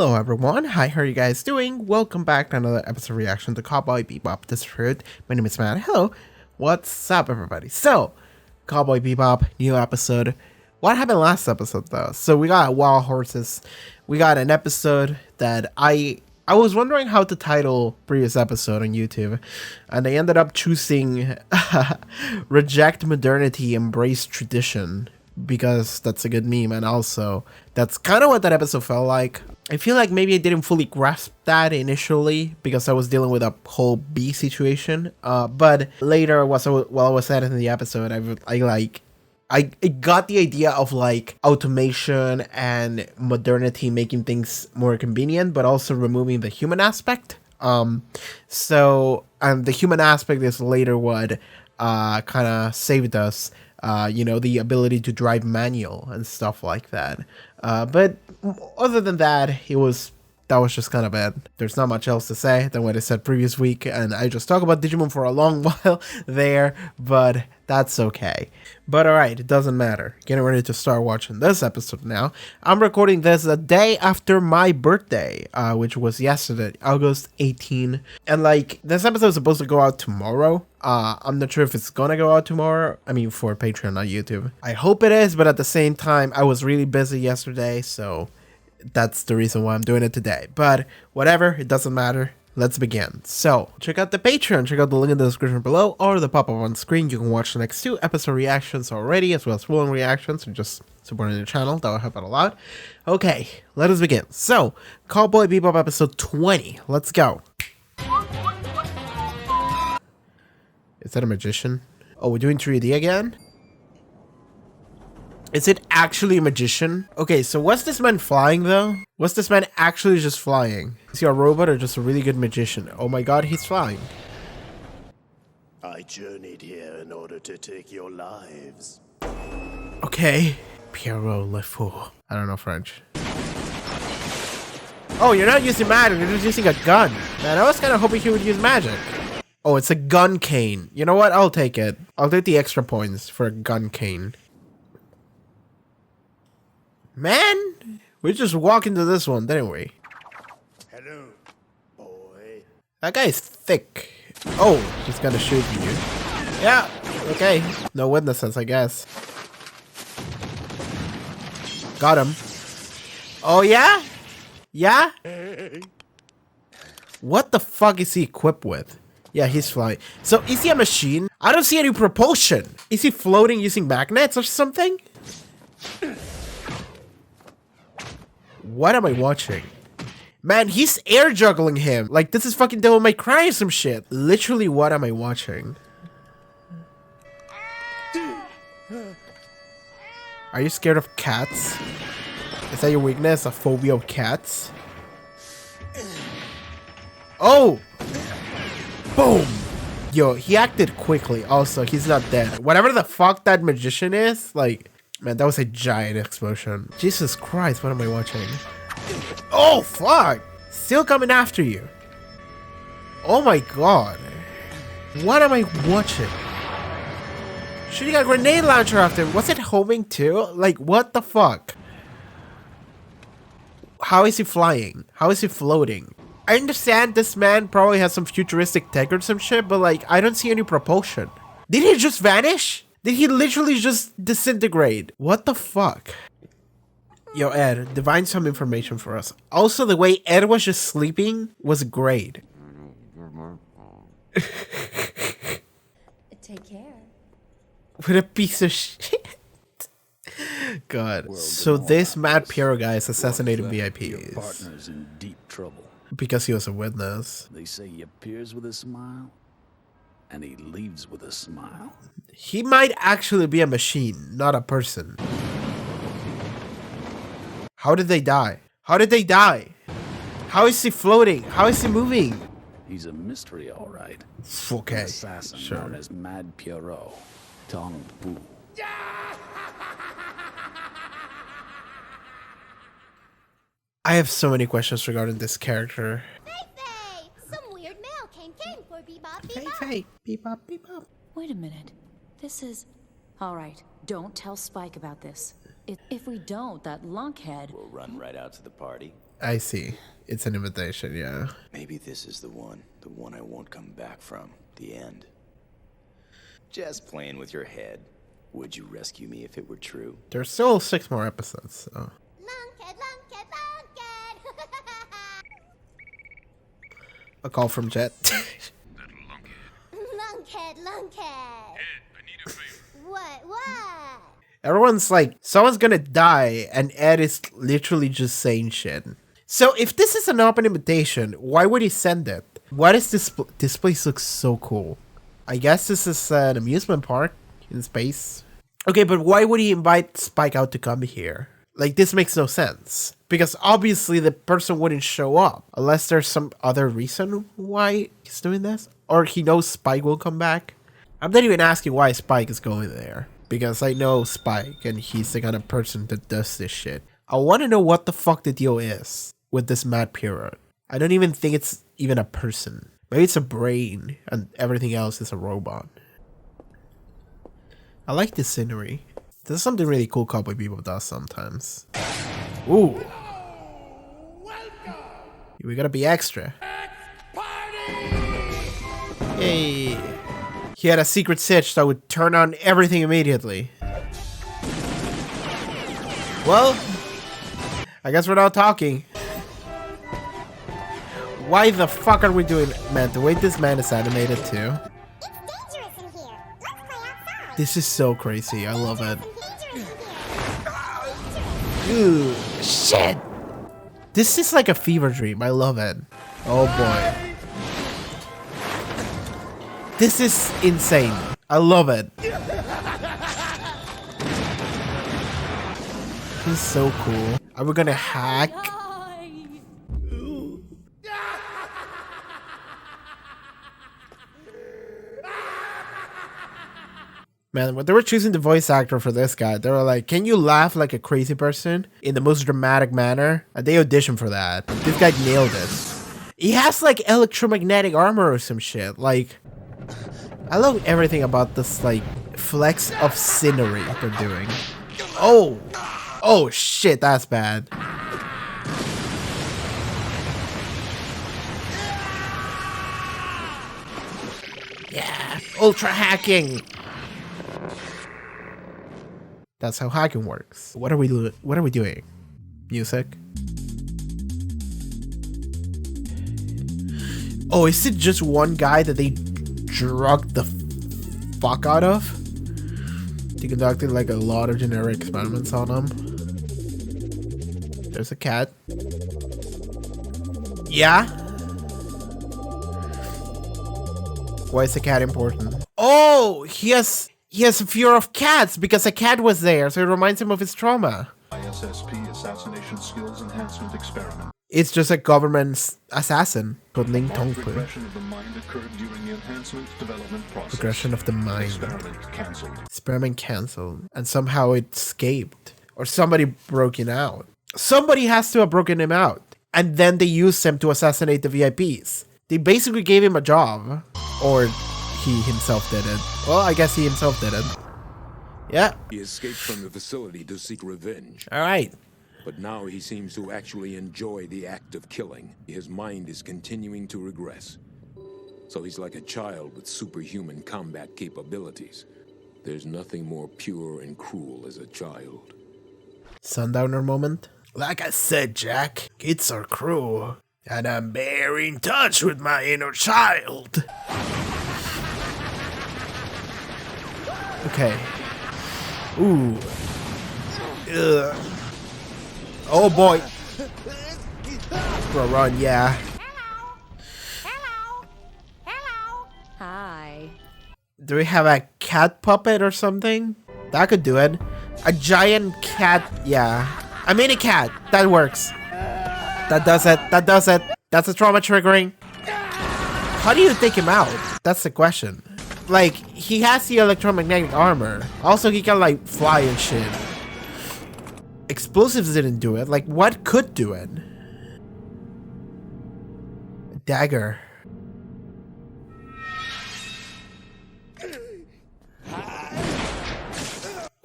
Hello everyone, hi, how are you guys doing? Welcome back to another episode of reaction to Cowboy Bebop. This is Haarute. My name is Matt. Hello, what's up everybody? So, Cowboy Bebop, new episode. What happened last episode though? So we got Wild Horses. We got an episode that I was wondering how to title previous episode on YouTube, and I ended up choosing Reject Modernity, Embrace Tradition, because that's a good meme, and also that's kind of what that episode felt like. I feel like maybe I didn't fully grasp that initially because I was dealing with a whole B situation, but later while I was editing the episode, I got the idea of like automation and modernity making things more convenient, but also removing the human aspect. So the human aspect is later what kind of saved us. The ability to drive manual and stuff like that. But other than that, that was just kind of bad. There's not much else to say than what I said previous week, and I just talked about Digimon for a long while there, but that's okay. But alright, it doesn't matter. Getting ready to start watching this episode now. I'm recording this a day after my birthday, which was yesterday, August 18. And like, this episode is supposed to go out tomorrow. I'm not sure if it's gonna go out tomorrow. I mean, for Patreon, not YouTube. I hope it is, but at the same time, I was really busy yesterday, so that's the reason why I'm doing it today. But whatever, it doesn't matter. Let's begin. So, check out the Patreon, check out the link in the description below or the pop-up on screen. You can watch the next 2 episode reactions already, as well as full-on reactions, and just supporting the channel. That will help out a lot. Okay, let us begin. So, Cowboy Bebop episode 20. Let's go. Is that a magician? Oh, we're doing 3D again? Is it actually a magician? Okay, so was this man flying though? Was this man actually just flying? Is he a robot or just a really good magician? Oh my god, he's flying. I journeyed here in order to take your lives. Okay. Pierrot le Fou. I don't know French. Oh, you're not using magic, you're just using a gun. Man, I was kind of hoping he would use magic. Oh, it's a gun cane. You know what? I'll take it. I'll take the extra points for a gun cane. Man, we just walked into this one, didn't we? Hello, boy. That guy is thick. Oh, he's gonna shoot you. Yeah, okay. No witnesses, I guess. Got him. Oh, yeah? Yeah? What the fuck is he equipped with? Yeah, he's flying. So, is he a machine? I don't see any propulsion. Is he floating using magnets or something? What am I watching? Man, he's air juggling him. Like, this is fucking Devil May Cry or some shit. Literally, what am I watching? Are you scared of cats? Is that your weakness? A phobia of cats? Oh! Boom! Yo, he acted quickly. Also, he's not dead. Whatever the fuck that magician is, like... Man, that was a giant explosion. Jesus Christ, what am I watching? Oh, fuck! Still coming after you. Oh my god. What am I watching? Shooting a grenade launcher after him. Was it homing too? Like, what the fuck? How is he flying? How is he floating? I understand this man probably has some futuristic tech or some shit, but like, I don't see any propulsion. Did he just vanish? Did he literally just disintegrate? What the fuck? Yo, Ed, divine some information for us. Also, the way Ed was just sleeping was great. Take care. What a piece of shit. God. So this mad Pierrot guy is assassinating VIPs. Partner's in deep trouble. Because he was a witness. They say he appears with a smile, and he leaves with a smile. He might actually be a machine, not a person. How did they die? How did they die? How is he floating? How is he moving? He's a mystery, all right. Okay, An assassin sure. known as Mad Pierrot, Tong Fu. I have so many questions regarding this character. Fei! Some weird mail came for Bebop Fei, Bebop. Fei, Bebop, Bebop. Wait a minute. This is... All right, don't tell Spike about this. If we don't, that lunkhead... We'll run right out to the party. I see. It's an invitation, yeah. Maybe this is the one I won't come back from, the end. Just playing with your head. Would you rescue me if it were true? There's still 6 more episodes, so. Lunkhead, lunkhead, lunkhead. A call from Jet. Lunkhead, lunkhead. Ed, I need a favor. What? Everyone's like, someone's gonna die, and Ed is literally just saying shit. So if this is an open invitation, why would he send it? What is this? This place looks so cool. I guess this is an amusement park in space. Okay, but why would he invite Spike out to come here? Like, this makes no sense. Because obviously the person wouldn't show up. Unless there's some other reason why he's doing this. Or he knows Spike will come back. I'm not even asking why Spike is going there. Because I know Spike and he's the kind of person that does this shit. I want to know what the fuck the deal is with this mad Pierrot. I don't even think it's even a person. Maybe it's a brain and everything else is a robot. I like this scenery. This is something really cool Cowboy Bebop does sometimes. Ooh. We gotta be extra. Yay. He had a secret switch that would turn on everything immediately. Well, I guess we're not talking. Why the fuck are we doing? Man, the way this man is animated too. It's dangerous in here. Let's play outside. This is so crazy. I love it. Some dangerous in here. Ooh, shit. This is like a fever dream. I love it. Oh boy. This is insane. I love it. This is so cool. Are we gonna hack? Man, when they were choosing the voice actor for this guy, they were like, can you laugh like a crazy person in the most dramatic manner? And they auditioned for that. This guy nailed it. He has like electromagnetic armor or some shit. Like, I love everything about this like flex of scenery they're doing. Oh, oh shit, that's bad. Yeah, ultra hacking. That's how hacking works. What are we doing? Music? Oh, is it just one guy that they drugged the fuck out of? They conducted like a lot of generic experiments on him. There's a cat. Yeah? Why is the cat important? Oh, he has a fear of cats because a cat was there, so it reminds him of his trauma. ISSP assassination skills enhancement experiment. It's just a government assassin. Progression Regression of the mind occurred during the enhancement development process. Progression of the mind. Experiment cancelled. Experiment cancelled. And somehow it escaped. Or somebody broke him out. Somebody has to have broken him out. And then they used him to assassinate the VIPs. They basically gave him a job. Or he himself did it. Well, I guess he himself did it. Yeah. He escaped from the facility to seek revenge. Alright. But now he seems to actually enjoy the act of killing. His mind is continuing to regress. So he's like a child with superhuman combat capabilities. There's nothing more pure and cruel as a child. Sundowner moment. Like I said, Jack, kids are cruel. And I'm very in touch with my inner child. Okay. Ooh. Ugh. Oh boy. Bro, run, yeah. Hello. Hello. Hello. Hi. Do we have a cat puppet or something? That could do it. A giant cat, yeah. A mini cat. That works. That does it. That does it. That's a trauma triggering. How do you take him out? That's the question. Like, he has the electromagnetic armor. Also, he can, like, fly and shit. Explosives didn't do it. Like, what could do it? A dagger.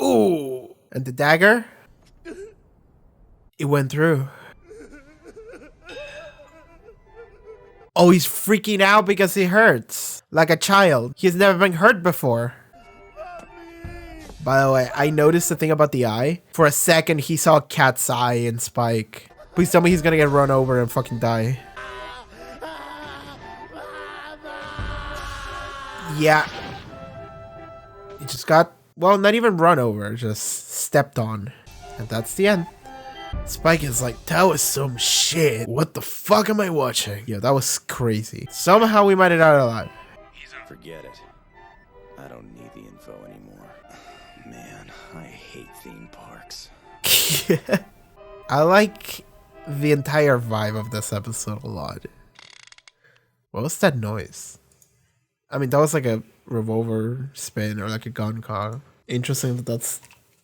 Ooh. And the dagger? It went through. Oh, he's freaking out because he hurts. Like a child. He's never been hurt before. By the way, I noticed the thing about the eye. For a second, he saw a cat's eye in Spike. Please tell me he's gonna get run over and fucking die. Yeah. He just got, well, not even run over, just stepped on. And that's the end. Spike is like, that was some shit. What the fuck am I watching? Yeah, that was crazy. Somehow we made it out alive. Forget it. I don't need the info anymore. Man, I hate theme parks. I like the entire vibe of this episode a lot. What was that noise? I mean, that was like a revolver spin or like a gun cock. Interesting that that's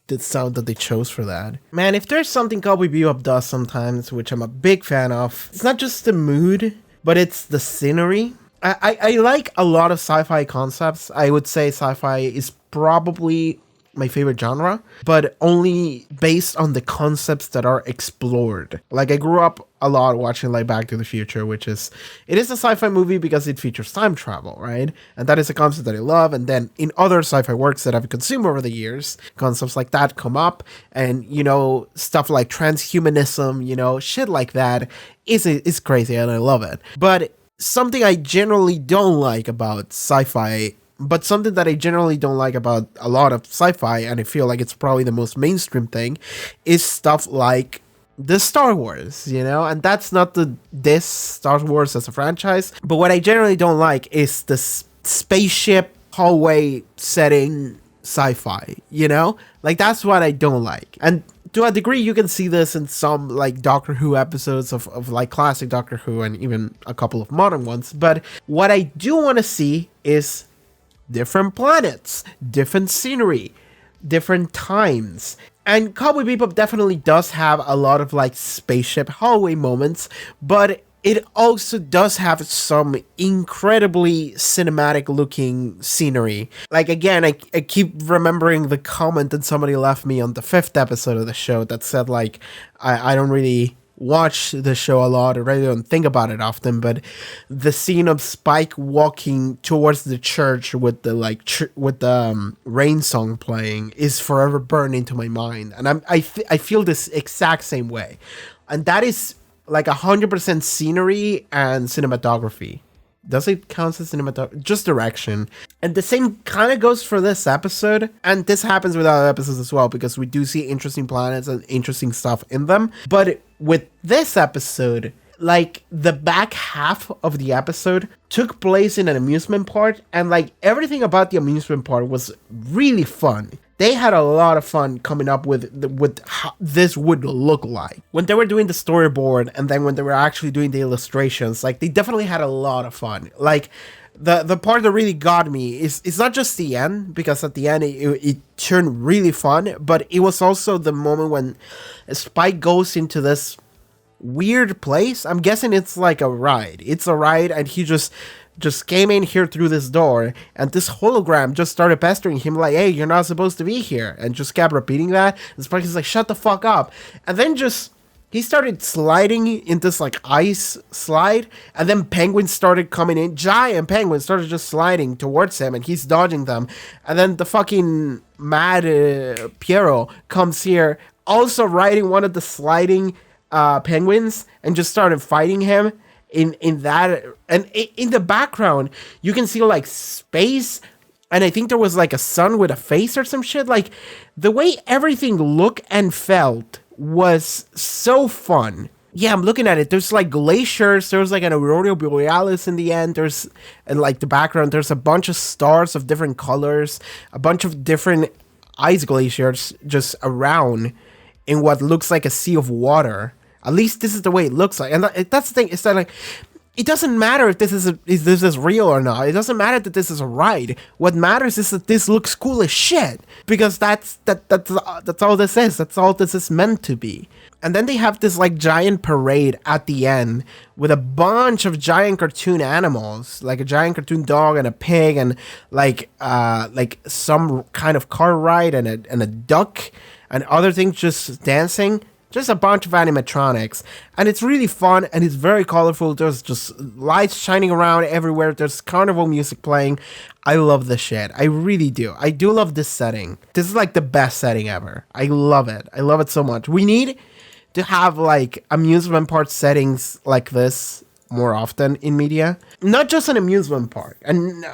the sound that they chose for that. Man, if there's something Cowboy Bebop does sometimes, which I'm a big fan of, it's not just the mood, but it's the scenery. I like a lot of sci-fi concepts. I would say sci-fi is probably my favorite genre, but only based on the concepts that are explored. Like, I grew up a lot watching like Back to the Future, it is a sci-fi movie because it features time travel, right? And that is a concept that I love. And then in other sci-fi works that I've consumed over the years, concepts like that come up, and you know, stuff like transhumanism, you know, shit like that is crazy, and I love it. But something I generally don't like about sci-fi, but something that I generally don't like about a lot of sci-fi, and I feel like it's probably the most mainstream thing, is stuff like the Star Wars, you know? And that's not this Star Wars as a franchise, but what I generally don't like is the spaceship hallway setting sci-fi, you know? Like, that's what I don't like. And to a degree, you can see this in some like Doctor Who episodes of like classic Doctor Who, and even a couple of modern ones. But what I do want to see is different planets, different scenery, different times. And Cowboy Bebop definitely does have a lot of like spaceship hallway moments, but it also does have some incredibly cinematic looking scenery. Like, again, I keep remembering the comment that somebody left me on the 5th episode of the show that said like, I don't really watch the show a lot, or really don't think about it often, but the scene of Spike walking towards the church with the like rain song playing is forever burned into my mind, and I feel this exact same way. And that is like 100% scenery and cinematography. Does it count as cinematography? Just direction. And the same kind of goes for this episode. And this happens with other episodes as well, because we do see interesting planets and interesting stuff in them. But with this episode, like, the back half of the episode took place in an amusement park. And like, everything about the amusement park was really fun. They had a lot of fun coming up with how this would look like. When they were doing the storyboard, and then when they were actually doing the illustrations, like, they definitely had a lot of fun. Like, the part that really got me is it's not just the end, because at the end it turned really fun, but it was also the moment when Spike goes into this weird place. I'm guessing it's like a ride. It's a ride, and he just came in here through this door, and this hologram just started pestering him like, hey, you're not supposed to be here, and just kept repeating that. And Spike is like, shut the fuck up. And then he started sliding in this like ice slide, and then penguins started coming in. Giant penguins started just sliding towards him, and he's dodging them. And then the fucking mad Pierrot comes here, also riding one of the sliding penguins, and just started fighting him. In that, and in the background, you can see like space, and I think there was like a sun with a face or some shit. Like, the way everything looked and felt was so fun. Yeah, I'm looking at it. There's like glaciers. There's like an aurora borealis in the end. There's, and like the background, there's a bunch of stars of different colors, a bunch of different ice glaciers just around in what looks like a sea of water. At least this is the way it looks like. And that's the thing, is that like, it doesn't matter if this is real or not. It doesn't matter that this is a ride. What matters is that this looks cool as shit. Because that's all this is. That's all this is meant to be. And then they have this like giant parade at the end with a bunch of giant cartoon animals, like a giant cartoon dog and a pig, and like some kind of car ride and a duck and other things just dancing. just a bunch of animatronics, and it's really fun and it's very colorful. There's just lights shining around everywhere. There's carnival music playing. I love this shit. I really do. I do love this setting. This is like the best setting ever. I love it. I love it so much. We need to have like amusement park settings like this more often in media. Not just an amusement park. And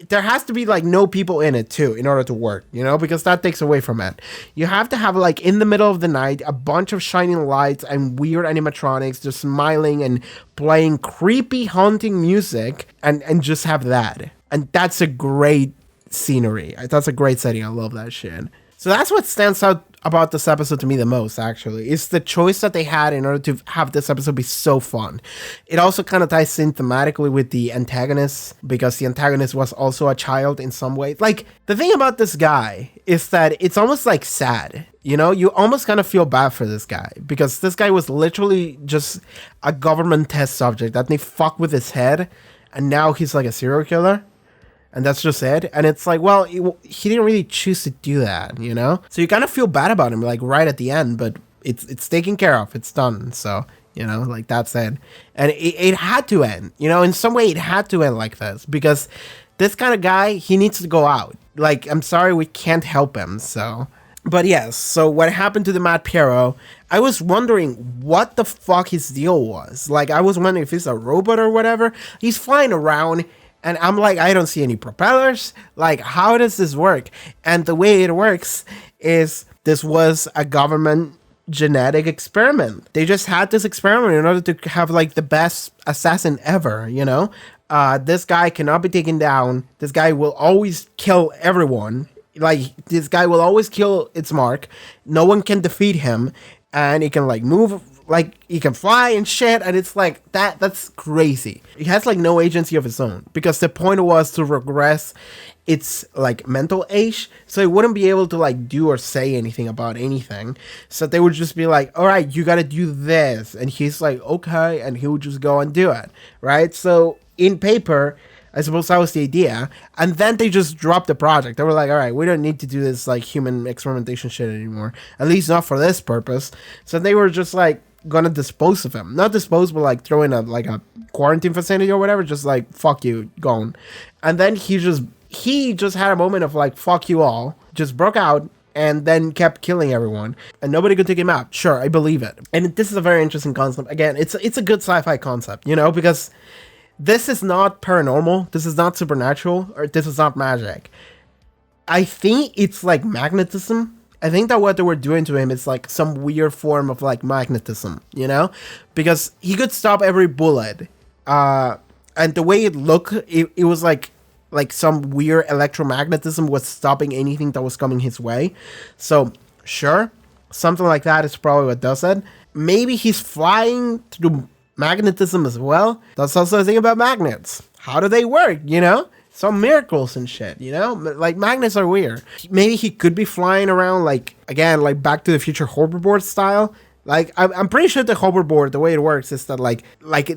there has to be like no people in it too in order to work, you know, because that takes away from it. You have to have like in the middle of the night a bunch of shining lights and weird animatronics just smiling and playing creepy haunting music and just have that. And that's a great scenery. That's a great setting. I love that shit. So that's what stands out about this episode to me the most, actually. It's the choice that they had in order to have this episode be so fun. It also kind of ties in thematically with the antagonist, because the antagonist was also a child in some way. Like, the thing about this guy is that it's almost like sad. You know, you almost kind of feel bad for this guy, because this guy was literally just a government test subject that they fucked with his head, and now he's like a serial killer. And that's just it. And it's like, well, he didn't really choose to do that, you know? So you kind of feel bad about him, like, right at the end, but it's taken care of. It's done. So, you know, like, that's it. And it had to end. You know, in some way, it had to end like this. Because this kind of guy, he needs to go out. Like, I'm sorry, we can't help him, so... But yes, so what happened to the Mad Pierrot, I was wondering what the fuck his deal was. Like, I was wondering if he's a robot or whatever. He's flying around... And I'm like, I don't see any propellers. Like, how does this work? And the way it works is this was a government genetic experiment. They just had this experiment in order to have, like, the best assassin ever, you know? This guy cannot be taken down. This guy will always kill everyone. Like, this guy will always kill its mark. No one can defeat him. And he can, like, move... Like, he can fly and shit, and it's like, that's crazy. He has, like, no agency of his own, because the point was to regress its, like, mental age, so he wouldn't be able to, like, do or say anything about anything. So they would just be like, all right, you gotta do this, and he's like, okay, and he would just go and do it, right? So, in paper... I suppose that was the idea. And then they just dropped the project. They were like, all right, we don't need to do this, like, human experimentation shit anymore. At least not for this purpose. So they were just, like, gonna dispose of him. Not dispose, but, like, throw in a quarantine facility or whatever. Just, like, fuck you, gone. And then he just had a moment of, like, fuck you all. Just broke out. And then kept killing everyone. And nobody could take him out. Sure, I believe it. And this is a very interesting concept. Again, it's a good sci-fi concept, you know, because... This is not paranormal, this is not supernatural, or this is not magic. I think it's like magnetism. I think that what they were doing to him is like some weird form of like magnetism, you know? Because he could stop every bullet. And the way it looked, it was like some weird electromagnetism was stopping anything that was coming his way. So, sure, something like that is probably what does it. Maybe he's flying through magnetism as well. That's also the thing about magnets. How do they work, you know? Some miracles and shit, you know? Like, magnets are weird. Maybe he could be flying around, like, again, like Back to the Future hoverboard style. Like, I'm pretty sure the hoverboard, the way it works is that, like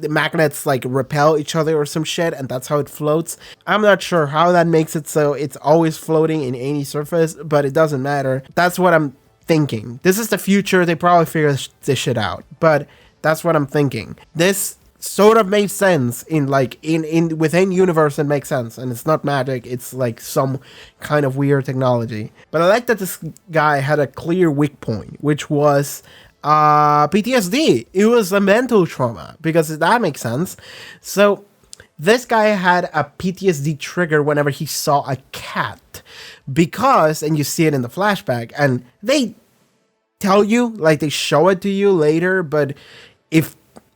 the magnets, like, repel each other or some shit, and that's how it floats. I'm not sure how that makes it so it's always floating in any surface, but it doesn't matter. That's what I'm thinking. This is the future. They probably figure this shit out, but... That's what I'm thinking. This sort of makes sense in within universe. It makes sense, and it's not magic. It's like some kind of weird technology. But I like that this guy had a clear weak point, which was PTSD. It was a mental trauma, because that makes sense. So this guy had a PTSD trigger whenever he saw a cat, because, and you see it in the flashback, and they tell you, like they show it to you later, but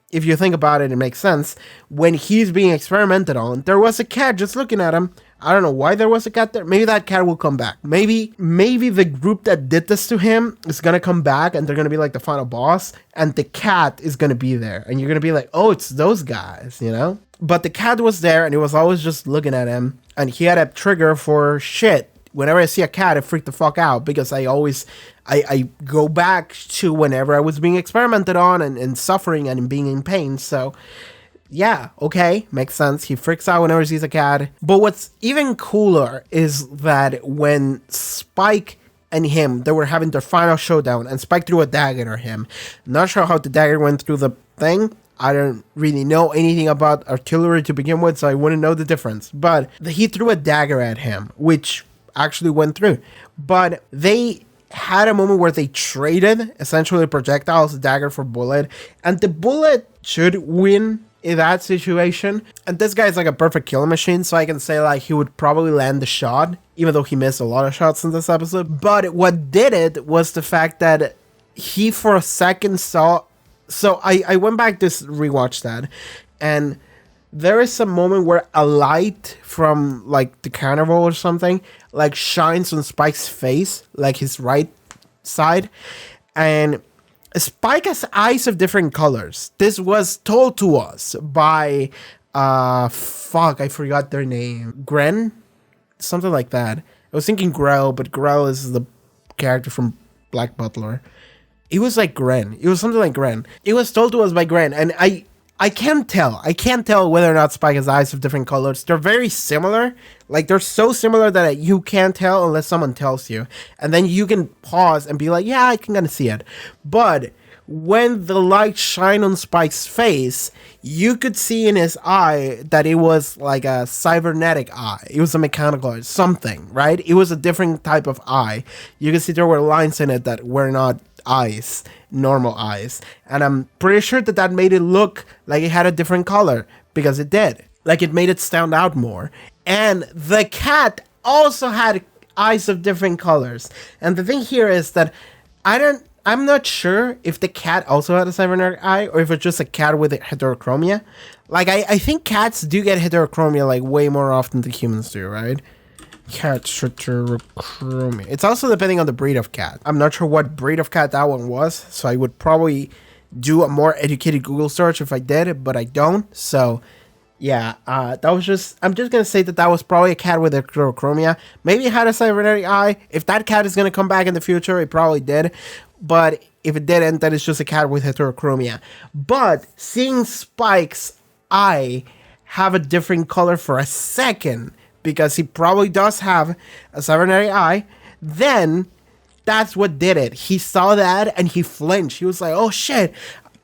if you think about it, it makes sense. When he's being experimented on, there was a cat just looking at him. I don't know why there was a cat there. Maybe that cat will come back. Maybe the group that did this to him is gonna come back, and they're gonna be like the final boss, and the cat is gonna be there, and you're gonna be like, oh, it's those guys, you know? But the cat was there, and it was always just looking at him, and he had a trigger for shit. Whenever I see a cat, I freak the fuck out, because I go back to whenever I was being experimented on and suffering and being in pain. So, yeah, okay, makes sense. He freaks out whenever he sees a cat. But what's even cooler is that when Spike and him, they were having their final showdown, and Spike threw a dagger at him. Not sure how the dagger went through the thing. I don't really know anything about artillery to begin with, so I wouldn't know the difference. But he threw a dagger at him, which actually went through. But they had a moment where they traded essentially projectiles, dagger for bullet, and the bullet should win in that situation. And this guy's like a perfect killing machine, so I can say like he would probably land the shot, even though he missed a lot of shots in this episode. But what did it was the fact that he for a second saw. So I went back to rewatch that, and there is some moment where a light from like the carnival or something like shines on Spike's face, like his right side, and Spike has eyes of different colors. This was told to us by I forgot their name. Gren? Something like that. I was thinking Grell, but Grell is the character from Black Butler. It was like Gren. It was something like Gren. It was told to us by Gren, and I can't tell. I can't tell whether or not Spike has eyes of different colors. They're very similar. Like, they're so similar that you can't tell unless someone tells you. And then you can pause and be like, yeah, I can kind of see it. But when the light shined on Spike's face, you could see in his eye that it was like a cybernetic eye. It was a mechanical eye, something, right? It was a different type of eye. You could see there were lines in it that were not eyes, normal eyes, and I'm pretty sure that made it look like it had a different color, because it did. Like, it made it stand out more. And the cat also had eyes of different colors. And the thing here is that I'm not sure if the cat also had a cybernetic eye, or if it's just a cat with heterochromia. Like, I think cats do get heterochromia like way more often than humans do, right? Cat heterochromia. It's also depending on the breed of cat. I'm not sure what breed of cat that one was, so I would probably do a more educated Google search if I did, but I don't. So yeah, I'm just gonna say that was probably a cat with heterochromia. Maybe it had a cybernetic eye. If that cat is gonna come back in the future, it probably did. But if it didn't, then it's just a cat with heterochromia. But seeing Spike's eye have a different color for a second, because he probably does have a cybernetic eye, then that's what did it. He saw that and he flinched. He was like, oh shit,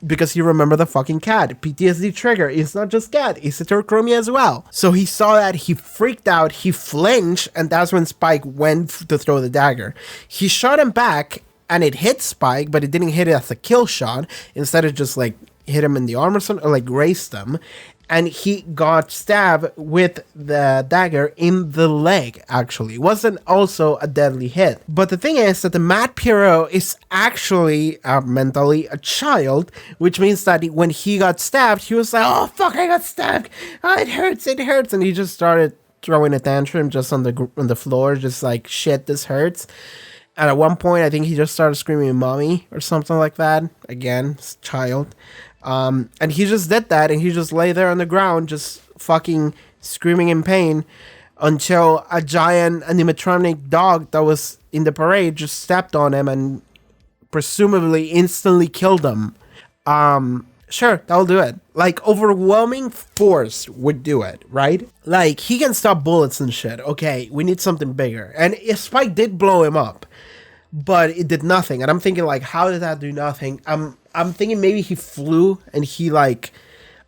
because he remembered the fucking cat. PTSD trigger. It's not just cat, it's heterochromia as well. So he saw that, he freaked out, he flinched, and that's when Spike went to throw the dagger. He shot him back, and it hit Spike, but it didn't hit it as a kill shot. Instead, it just like hit him in the arm or something, or like grazed him. And he got stabbed with the dagger in the leg, actually. It wasn't also a deadly hit. But the thing is that the Mad Pierrot is actually mentally a child, which means that when he got stabbed, he was like, oh, fuck, I got stabbed. Oh, it hurts. And he just started throwing a tantrum just on the floor, just like, shit, this hurts. And at one point, I think he just started screaming, mommy, or something like that. Again, child. And he just did that, and he just lay there on the ground, just fucking screaming in pain, until a giant animatronic dog that was in the parade just stepped on him and presumably instantly killed him. Sure, that'll do it. Like, overwhelming force would do it, right? Like, he can stop bullets and shit. Okay, we need something bigger. And Spike did blow him up, but it did nothing. And I'm thinking, like, how did that do nothing? I'm thinking maybe he flew and he like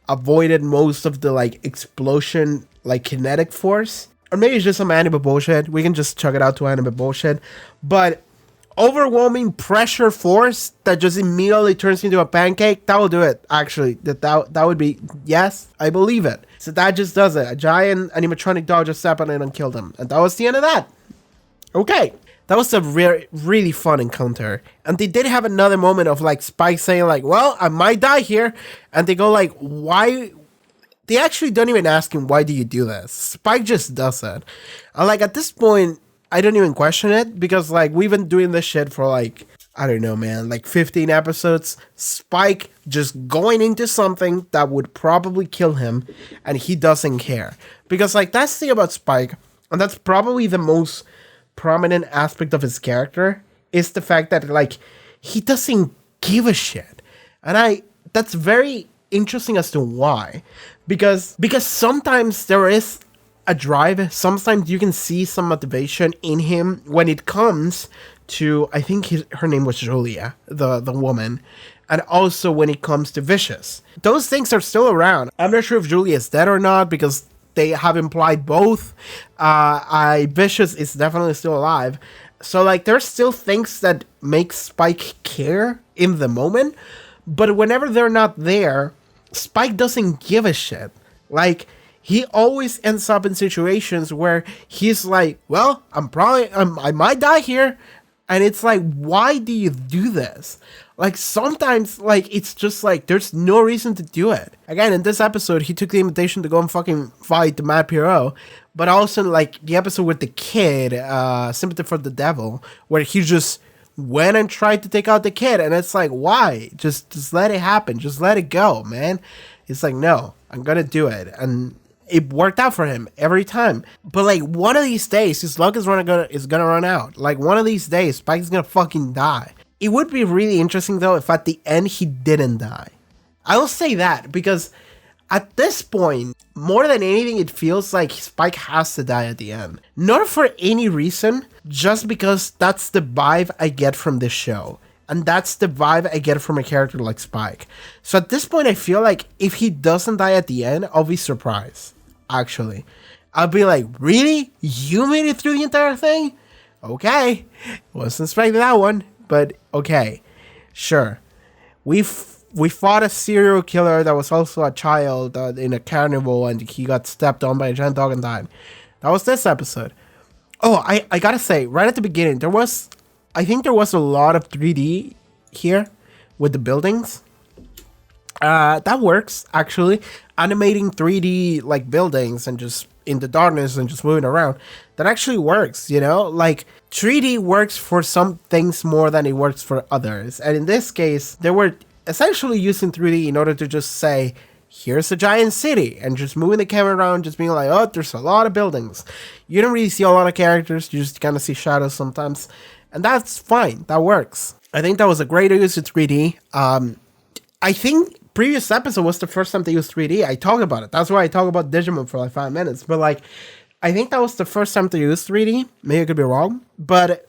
avoided most of the like explosion, like kinetic force, or maybe it's just some anime bullshit. We can just chuck it out to anime bullshit. But overwhelming pressure force that just immediately turns into a pancake, that will do it. Actually, that would be, yes, I believe it. So that just does it. A giant animatronic dog just stepped on it and killed him, and that was the end of that. Okay. That was a really fun encounter. And they did have another moment of like Spike saying like, well, I might die here. And they go like, why? They actually don't even ask him, why do you do this? Spike just does it. And like at this point, I don't even question it, because like we've been doing this shit for like, I don't know, man, like 15 episodes. Spike just going into something that would probably kill him, and he doesn't care. Because like that's the thing about Spike, and that's probably the most prominent aspect of his character, is the fact that like he doesn't give a shit. And that's very interesting as to why. Because sometimes there is a drive, sometimes you can see some motivation in him when it comes to, I think her name was Julia, the woman, and also when it comes to Vicious. Those things are still around. I'm not sure if Julia is dead or not because they have implied both. Vicious is definitely still alive. So, like, there's still things that make Spike care in the moment, but whenever they're not there, Spike doesn't give a shit. Like, he always ends up in situations where he's like, well, I might die here. And it's like, why do you do this? Like, sometimes, like, it's just like, there's no reason to do it. Again, in this episode, he took the invitation to go and fucking fight the Mad Pierrot. But also, like, the episode with the kid, Sympathy for the Devil, where he just went and tried to take out the kid. And it's like, why? Just let it happen. Just let it go, man. It's like, no, I'm gonna do it. And it worked out for him every time. But, like, one of these days, his luck is gonna run out. Like, one of these days, Spike's gonna fucking die. It would be really interesting, though, if at the end he didn't die. I will say that, because at this point, more than anything, it feels like Spike has to die at the end. Not for any reason, just because that's the vibe I get from this show. And that's the vibe I get from a character like Spike. So at this point, I feel like if he doesn't die at the end, I'll be surprised, actually. I'll be like, really? You made it through the entire thing? Okay. Wasn't expecting that one, but okay. Sure. We fought a serial killer that was also a child in a carnival, and he got stepped on by a giant dog and died. That was this episode. Oh, I gotta say, right at the beginning, I think there was a lot of 3D here with the buildings. That works, actually. Animating 3D, like, buildings and just in the darkness and just moving around. That actually works, you know? Like, 3D works for some things more than it works for others. And in this case, they were essentially using 3D in order to just say, here's a giant city, and just moving the camera around, just being like, oh, there's a lot of buildings. You don't really see a lot of characters, you just kind of see shadows sometimes. And that's fine. That works. I think that was a great use of 3D. I think previous episode was the first time they used 3D. I talk about it. That's why I talk about Digimon for like 5 minutes. But like, I think that was the first time they used 3D. Maybe I could be wrong. But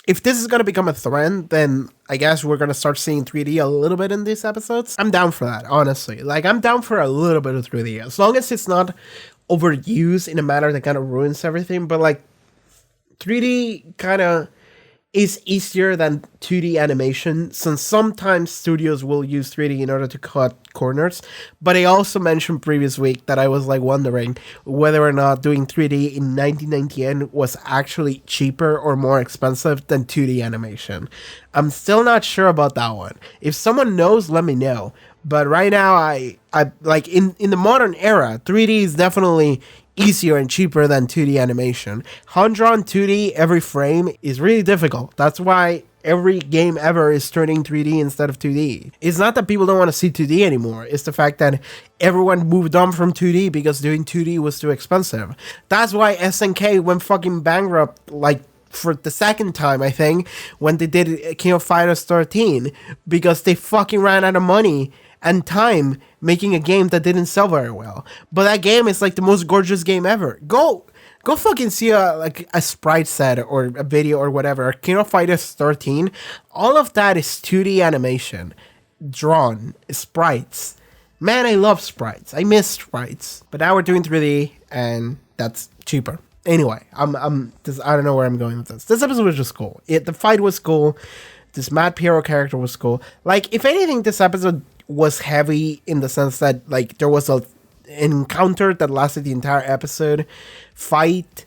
if this is going to become a trend, then I guess we're going to start seeing 3D a little bit in these episodes. I'm down for that, honestly. Like, I'm down for a little bit of 3D. As long as it's not overused in a manner that kind of ruins everything. But like, 3D kind of is easier than 2D animation, since sometimes studios will use 3D in order to cut corners. But I also mentioned previous week that I was like wondering whether or not doing 3D in 1998 was actually cheaper or more expensive than 2D animation. I'm still not sure about that one. If someone knows, let me know. But right now, I like in the modern era, 3D is definitely easier and cheaper than 2D animation. Hand-drawn 2D every frame is really difficult. That's why every game ever is turning 3D instead of 2D. It's not that people don't want to see 2D anymore. It's the fact that everyone moved on from 2D because doing 2D was too expensive. That's why SNK went fucking bankrupt, like, for the second time, I think, when they did King of Fighters 13, because they fucking ran out of money and time making a game that didn't sell very well. But that game is like the most gorgeous game ever. Go fucking see a sprite set or a video or whatever. King of Fighters 13, all of that is 2D animation, drawn sprites. Man, I love sprites. I miss sprites. But now we're doing 3D, and that's cheaper. Anyway, I don't know where I'm going with this. This episode was just cool. The fight was cool. This Mad Pierrot character was cool. Like, if anything, this episode was heavy in the sense that, like, there was an encounter that lasted the entire episode, fight,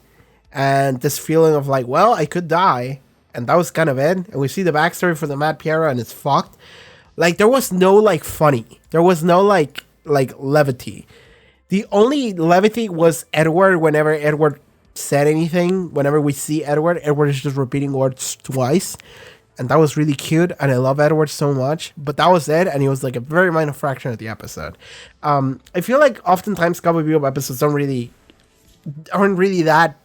and this feeling of like, well, I could die, and that was kind of it. And we see the backstory for the Mad Pierrot, and it's fucked. Like, there was no, like, funny. There was no, like levity. The only levity was Edward. Whenever Edward said anything, whenever we see Edward is just repeating words twice. And that was really cute, and I love Edward so much. But that was it, and he was like a very minor fraction of the episode. I feel like oftentimes Cowboy Bebop episodes aren't really that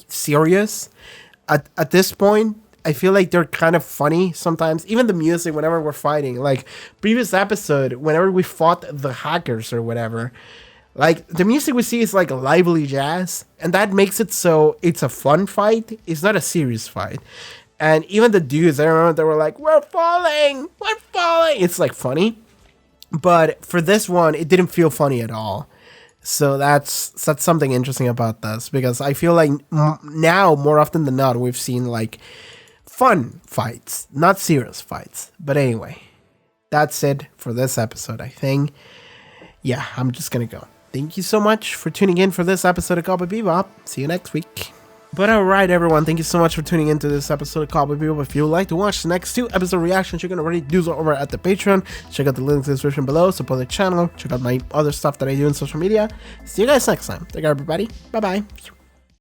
serious. At this point, I feel like they're kind of funny sometimes. Even the music, whenever we're fighting, like previous episode, whenever we fought the hackers or whatever, like the music we see is like lively jazz, and that makes it so it's a fun fight. It's not a serious fight. And even the dudes, I remember they were like, we're falling. It's like funny. But for this one, it didn't feel funny at all. So that's something interesting about this, because I feel like now more often than not we've seen like fun fights, not serious fights. But anyway, that's it for this episode, I think. Yeah, I'm just gonna go. Thank you so much for tuning in for this episode of Cowboy Bebop. See you next week. But alright everyone, thank you so much for tuning into this episode of Cowboy Bebop. If you would like to watch the next 2 episode reactions, you can already do so over at the Patreon. Check out the link in the description below, support the channel, check out my other stuff that I do in social media. See you guys next time. Take care everybody. Bye bye.